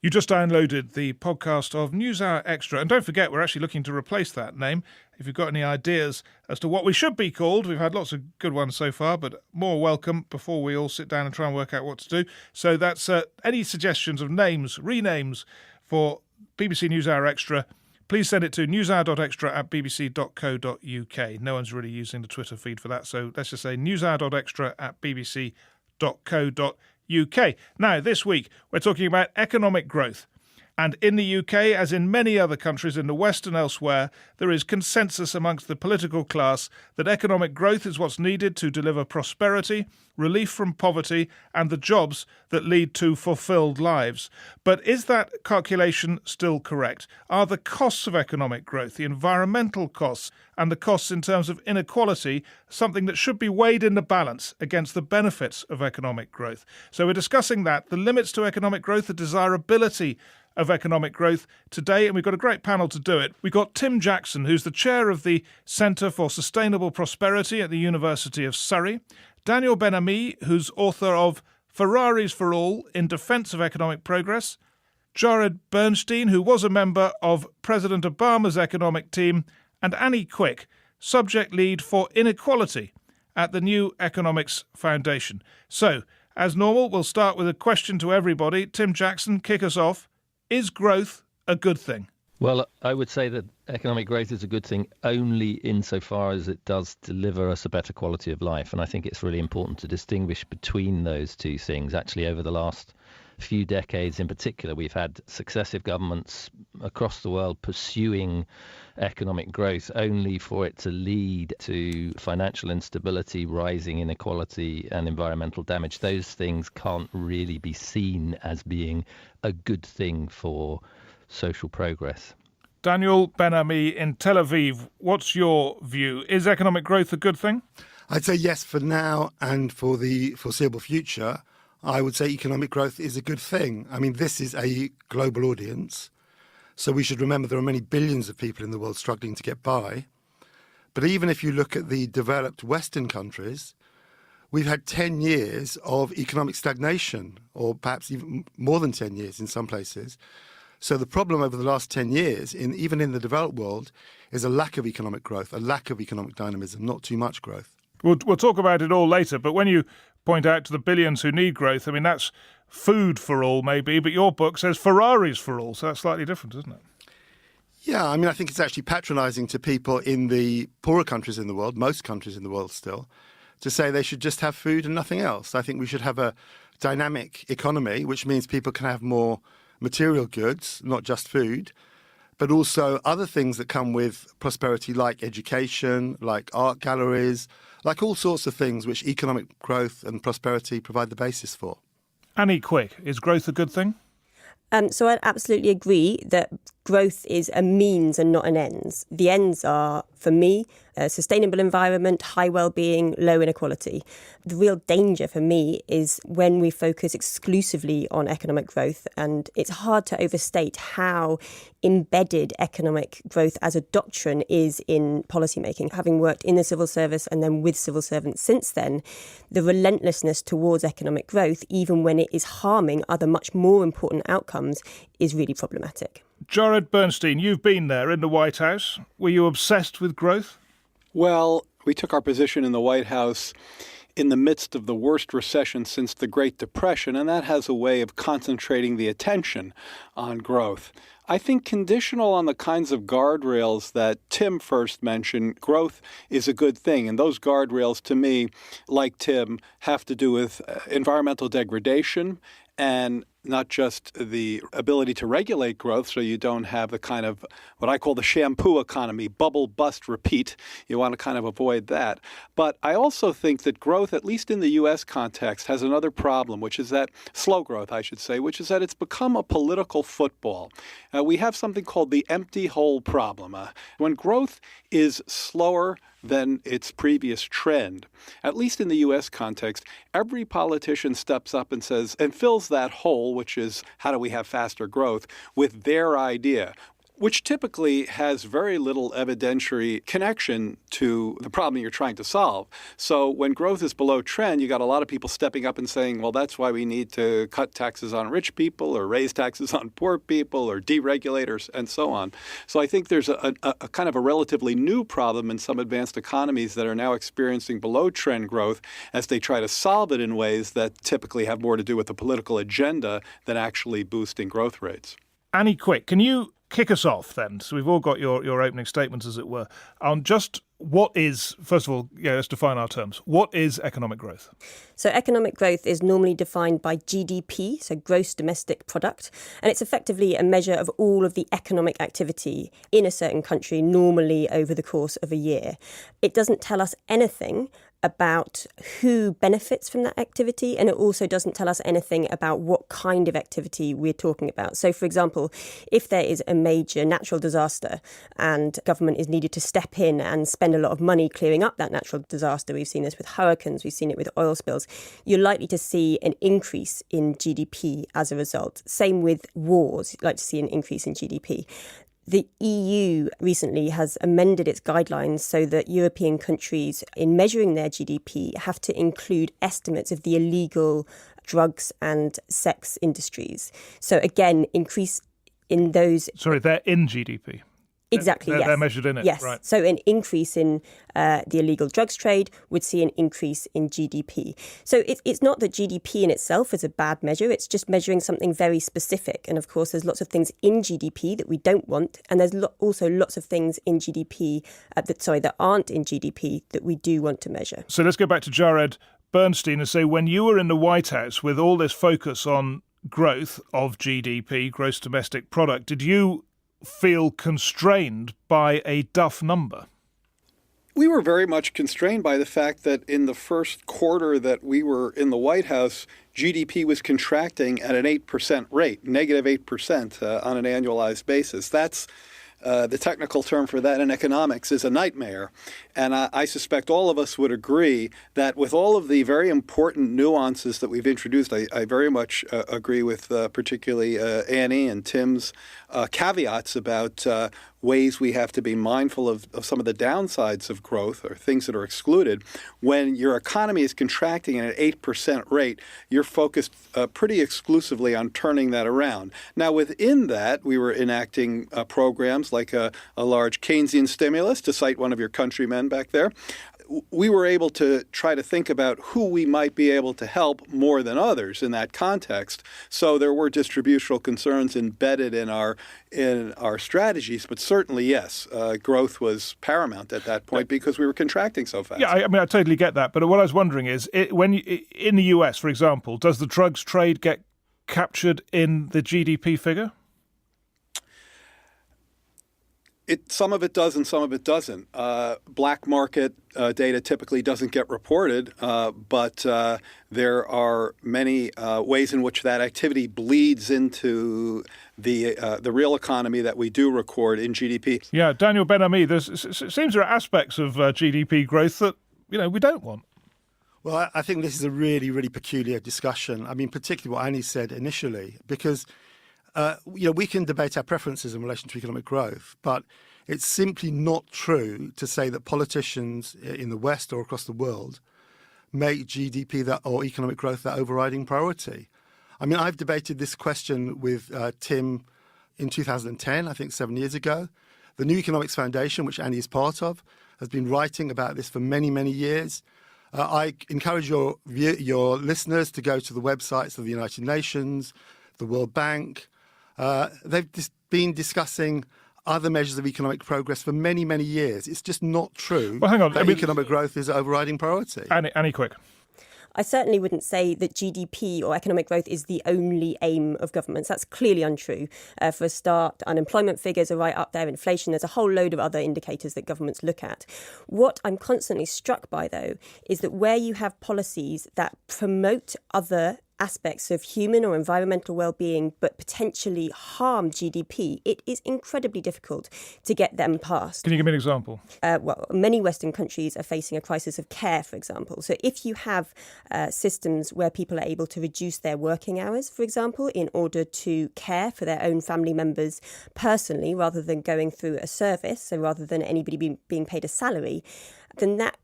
You just downloaded the podcast of NewsHour Extra. And don't forget, we're actually looking to replace that name. If you've got any ideas as to what we should be called, we've had lots of good ones so far, but more welcome before we all sit down and try and work out what to do. So that's any suggestions of names, renames for BBC NewsHour Extra, please send it to newshour.extra@bbc.co.uk. No one's really using the Twitter feed for that, so let's just say newshour.extra@bbc.co.uk. Now, this week, we're talking about economic growth. And in the UK, as in many other countries in the West and elsewhere, there is consensus amongst the political class that economic growth is what's needed to deliver prosperity, relief from poverty, and the jobs that lead to fulfilled lives. But is that calculation still correct? Are the costs of economic growth, the environmental costs, and the costs in terms of inequality, something that should be weighed in the balance against the benefits of economic growth? So we're discussing that, the limits to economic growth, the desirability of economic growth today, and we've got a great panel to do it. We've got Tim Jackson, who's the chair of the Centre for Sustainable Prosperity at the University of Surrey, Daniel Ben-Ami, who's author of Ferraris for All in Defence of Economic Progress, Jared Bernstein, who was a member of President Obama's economic team, and Annie Quick, subject lead for inequality at the New Economics Foundation. So, as normal, we'll start with a question to everybody. Tim Jackson, kick us off. Is growth a good thing? Well, I would say that economic growth is a good thing only insofar as it does deliver us a better quality of life. And I think it's really important to distinguish between those two things. Actually, over the last few decades in particular, we've had successive governments across the world pursuing economic growth only for it to lead to financial instability, rising inequality and environmental damage. Those things can't really be seen as being a good thing for social progress. Daniel Ben-Ami in Tel Aviv, what's your view? Is economic growth a good thing? I'd say yes for now, and for the foreseeable future, I would say economic growth is a good thing. I mean, this is a global audience, so we should remember there are many billions of people in the world struggling to get by. But even if you look at the developed Western countries, we've had 10 years of economic stagnation, or perhaps even more than 10 years in some places. So the problem over the last 10 years, even in the developed world, is a lack of economic growth, a lack of economic dynamism, not too much growth. We'll talk about it all later, but when you point out to the billions who need growth, I mean, that's food for all maybe, but your book says Ferraris for all, so that's slightly different, isn't it? Yeah, I mean, I think it's actually patronising to people in the poorer countries in the world, most countries in the world still, to say they should just have food and nothing else. I think we should have a dynamic economy, which means people can have more material goods, not just food, but also other things that come with prosperity, like education, like art galleries, like all sorts of things which economic growth and prosperity provide the basis for. Annie Quick, is growth a good thing? So I absolutely agree that growth is a means and not an ends. The ends are, for me, a sustainable environment, high well-being, low inequality. The real danger for me is when we focus exclusively on economic growth, and it's hard to overstate how embedded economic growth as a doctrine is in policymaking. Having worked in the civil service and then with civil servants since then, the relentlessness towards economic growth, even when it is harming other much more important outcomes, is really problematic. Jared Bernstein, you've been there in the White House. Were you obsessed with growth? Well, we took our position in the White House in the midst of the worst recession since the Great Depression, and that has a way of concentrating the attention on growth. I think conditional on the kinds of guardrails that Tim first mentioned, growth is a good thing. And those guardrails, to me, like Tim, have to do with environmental degradation and not just the ability to regulate growth so you don't have the kind of what I call the shampoo economy, bubble, bust, repeat. You want to kind of avoid that. But I also think that growth, at least in the U.S. context, has another problem, which is that slow growth, I should say, which is that it's become a political football. We have something called the empty hole problem. When growth is slower than its previous trend, at least in the U.S. context, every politician steps up and says, and fills that hole, which is how do we have faster growth, with their idea. which typically has very little evidentiary connection to the problem you're trying to solve. So when growth is below trend, you got a lot of people stepping up and saying, well, that's why we need to cut taxes on rich people or raise taxes on poor people or deregulate and so on. So I think there's a kind of a relatively new problem in some advanced economies that are now experiencing below trend growth as they try to solve it in ways that typically have more to do with the political agenda than actually boosting growth rates. Annie Quick, can you kick us off then? So we've all got your opening statements, as it were, on just what is, first of all, let's define our terms. What is economic growth? So economic growth is normally defined by GDP, so gross domestic product, and it's effectively a measure of all of the economic activity in a certain country, normally over the course of a year. It doesn't tell us anything about who benefits from that activity, and it also doesn't tell us anything about what kind of activity we're talking about. So, for example, if there is a major natural disaster and government is needed to step in and spend a lot of money clearing up that natural disaster, we've seen this with hurricanes, we've seen it with oil spills, you're likely to see an increase in GDP as a result. Same with wars, you'd like to see an increase in GDP. The EU recently has amended its guidelines so that European countries, in measuring their GDP, have to include estimates of the illegal drugs and sex industries. So again, increase in those... Sorry, they're in GDP. Exactly, yes. They're measured in it, yes. Right. So an increase in the illegal drugs trade would see an increase in GDP. So it's not that GDP in itself is a bad measure, it's just measuring something very specific. And of course, there's lots of things in GDP that we don't want, and there's also lots of things in GDP, that aren't in GDP that we do want to measure. So let's go back to Jared Bernstein and say, when you were in the White House with all this focus on growth of GDP, gross domestic product, did you feel constrained by a duff number? We were very much constrained by the fact that in the first quarter that we were in the White House, GDP was contracting at an 8% rate, negative 8% on an annualized basis. That's the technical term for that in economics is a nightmare. And I suspect all of us would agree that with all of the very important nuances that we've introduced, I very much agree with particularly Annie and Tim's caveats about ways we have to be mindful of some of the downsides of growth or things that are excluded. When your economy is contracting at an 8% rate, you're focused pretty exclusively on turning that around. Now, within that, we were enacting programs like a large Keynesian stimulus, to cite one of your countrymen back there. We were able to try to think about who we might be able to help more than others in that context. So there were distributional concerns embedded in our strategies, but certainly, yes, growth was paramount at that point because we were contracting so fast. Yeah, I mean, I totally get that. But what I was wondering is, when in the US, for example, does the drugs trade get captured in the GDP figure? Some of it does and some of it doesn't. Black market data typically doesn't get reported, but there are many ways in which that activity bleeds into the real economy that we do record in GDP. Yeah, Daniel Ben-Ami, it seems there are aspects of GDP growth that we don't want. Well, I think this is a really, really peculiar discussion. I mean, particularly what Annie said initially, because we can debate our preferences in relation to economic growth, but it's simply not true to say that politicians in the West or across the world make GDP or economic growth that overriding priority. I mean, I've debated this question with Tim in 2010, I think 7 years ago. The New Economics Foundation, which Annie is part of, has been writing about this for many, many years. I encourage your listeners to go to the websites of the United Nations, the World Bank. They've been discussing other measures of economic progress for many, many years. It's just not true that economic growth is an overriding priority. Annie Quick. I certainly wouldn't say that GDP or economic growth is the only aim of governments. That's clearly untrue. For a start, unemployment figures are right up there, inflation, there's a whole load of other indicators that governments look at. What I'm constantly struck by, though, is that where you have policies that promote other aspects of human or environmental well-being but potentially harm GDP, it is incredibly difficult to get them passed. Can you give me an example? Well, many Western countries are facing a crisis of care, for example. So if you have systems where people are able to reduce their working hours, for example, in order to care for their own family members personally, rather than going through a service, so rather than anybody being paid a salary, then that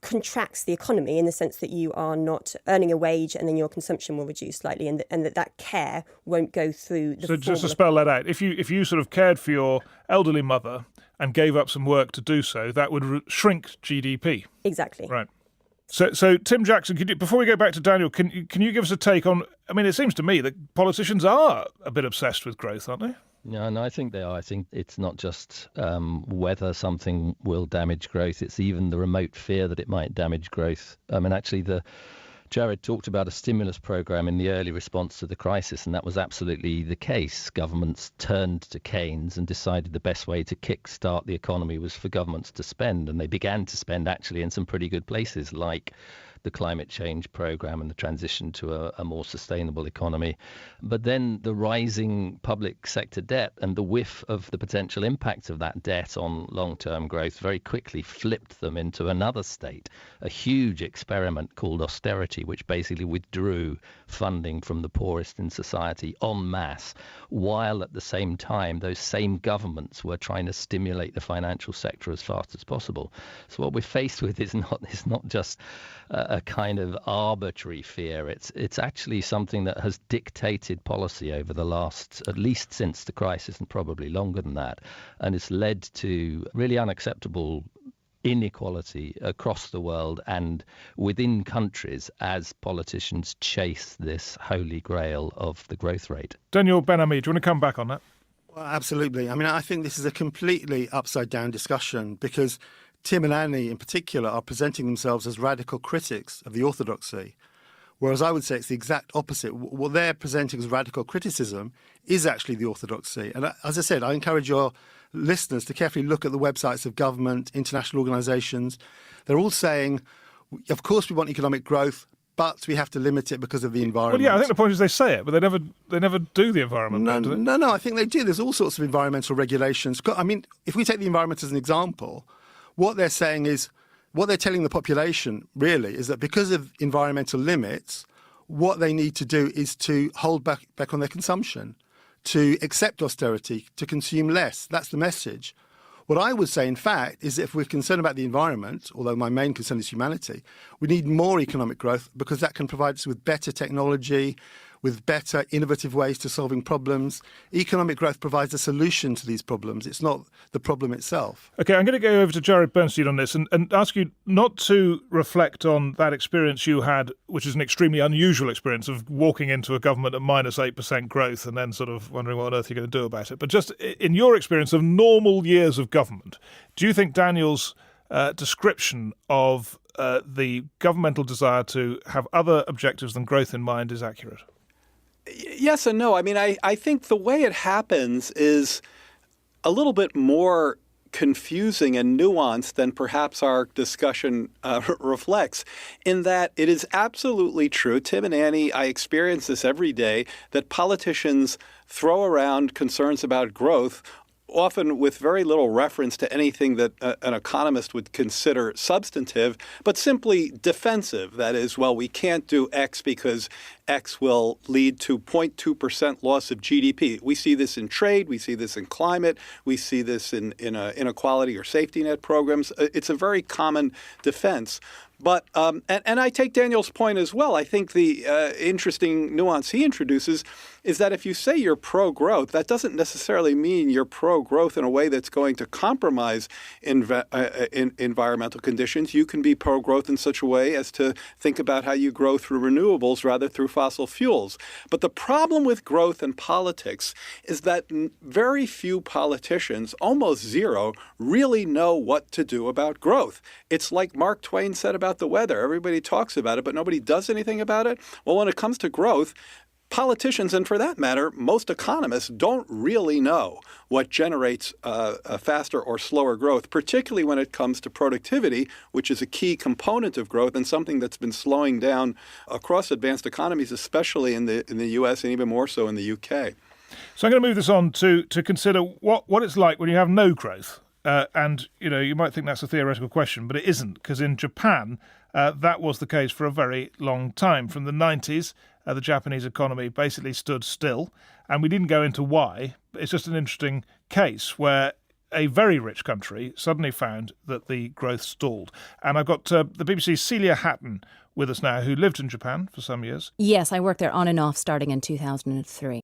contracts the economy in the sense that you are not earning a wage and then your consumption will reduce slightly, and that care won't go through the So just to spell that out, if you sort of cared for your elderly mother and gave up some work to do so, that would shrink GDP. Exactly. Right. So Tim Jackson, before we go back to Daniel, can you give us a take on, I mean, it seems to me that politicians are a bit obsessed with growth, aren't they? No, I think they are. I think it's not just whether something will damage growth. It's even the remote fear that it might damage growth. I mean, actually, Jared talked about a stimulus program in the early response to the crisis, and that was absolutely the case. Governments turned to Keynes and decided the best way to kickstart the economy was for governments to spend, and they began to spend actually in some pretty good places, like the climate change program and the transition to a more sustainable economy. But then the rising public sector debt and the whiff of the potential impact of that debt on long-term growth very quickly flipped them into another state, a huge experiment called austerity, which basically withdrew funding from the poorest in society en masse, while at the same time those same governments were trying to stimulate the financial sector as fast as possible. So what we're faced with is not just a kind of arbitrary fear. It's actually something that has dictated policy over the last, at least since the crisis, and probably longer than that. And it's led to really unacceptable inequality across the world and within countries as politicians chase this holy grail of the growth rate. Daniel Ben-Ami, do you want to come back on that? Well, absolutely. I mean, I think this is a completely upside-down discussion because Tim and Annie in particular are presenting themselves as radical critics of the orthodoxy, whereas I would say it's the exact opposite. What they're presenting as radical criticism is actually the orthodoxy. And as I said, I encourage your listeners to carefully look at the websites of government, international organisations. They're all saying, of course we want economic growth, but we have to limit it because of the environment. Well, yeah, I think the point is they say it, but they never do the environment. No, I think they do. There's all sorts of environmental regulations. I mean, if we take the environment as an example, what they're saying is, what they're telling the population really is that because of environmental limits, what they need to do is to hold back on their consumption, to accept austerity, to consume less. That's the message. What I would say, in fact, is that if we're concerned about the environment, although my main concern is humanity, we need more economic growth because that can provide us with better technology, with better innovative ways to solving problems. Economic growth provides a solution to these problems. It's not the problem itself. OK, I'm going to go over to Jared Bernstein on this and ask you not to reflect on that experience you had, which is an extremely unusual experience of walking into a government at minus 8% growth and then sort of wondering what on earth you're going to do about it. But just in your experience of normal years of government, do you think Daniel's description of the governmental desire to have other objectives than growth in mind is accurate? Yes and no. I mean, I think the way it happens is a little bit more confusing and nuanced than perhaps our discussion reflects, in that it is absolutely true. Tim and Annie, I experience this every day, that politicians throw around concerns about growth often with very little reference to anything that an economist would consider substantive, but simply defensive. That is, well, we can't do X because X will lead to 0.2% loss of GDP. We see this in trade. We see this in climate. We see this in inequality or safety net programs. It's a very common defense. But and I take Daniel's point as well. I think the interesting nuance he introduces is that if you say you're pro-growth, that doesn't necessarily mean you're pro-growth in a way that's going to compromise environmental conditions. You can be pro-growth in such a way as to think about how you grow through renewables rather through fossil fuels. But the problem with growth in politics is that very few politicians, almost zero, really know what to do about growth. It's like Mark Twain said about the weather. Everybody talks about it, but nobody does anything about it. Well, when it comes to growth, politicians, and for that matter, most economists don't really know what generates a faster or slower growth, particularly when it comes to productivity, which is a key component of growth and something that's been slowing down across advanced economies, especially in the US and even more so in the UK. So I'm going to move this on to consider what it's like when you have no growth. And, you might think that's a theoretical question, but it isn't, because in Japan, that was the case for a very long time. From the 90s, the Japanese economy basically stood still, and we didn't go into why. It's just an interesting case where a very rich country suddenly found that the growth stalled. And I've got the BBC's Celia Hatton with us now, who lived in Japan for some years. Yes, I worked there on and off starting in 2003.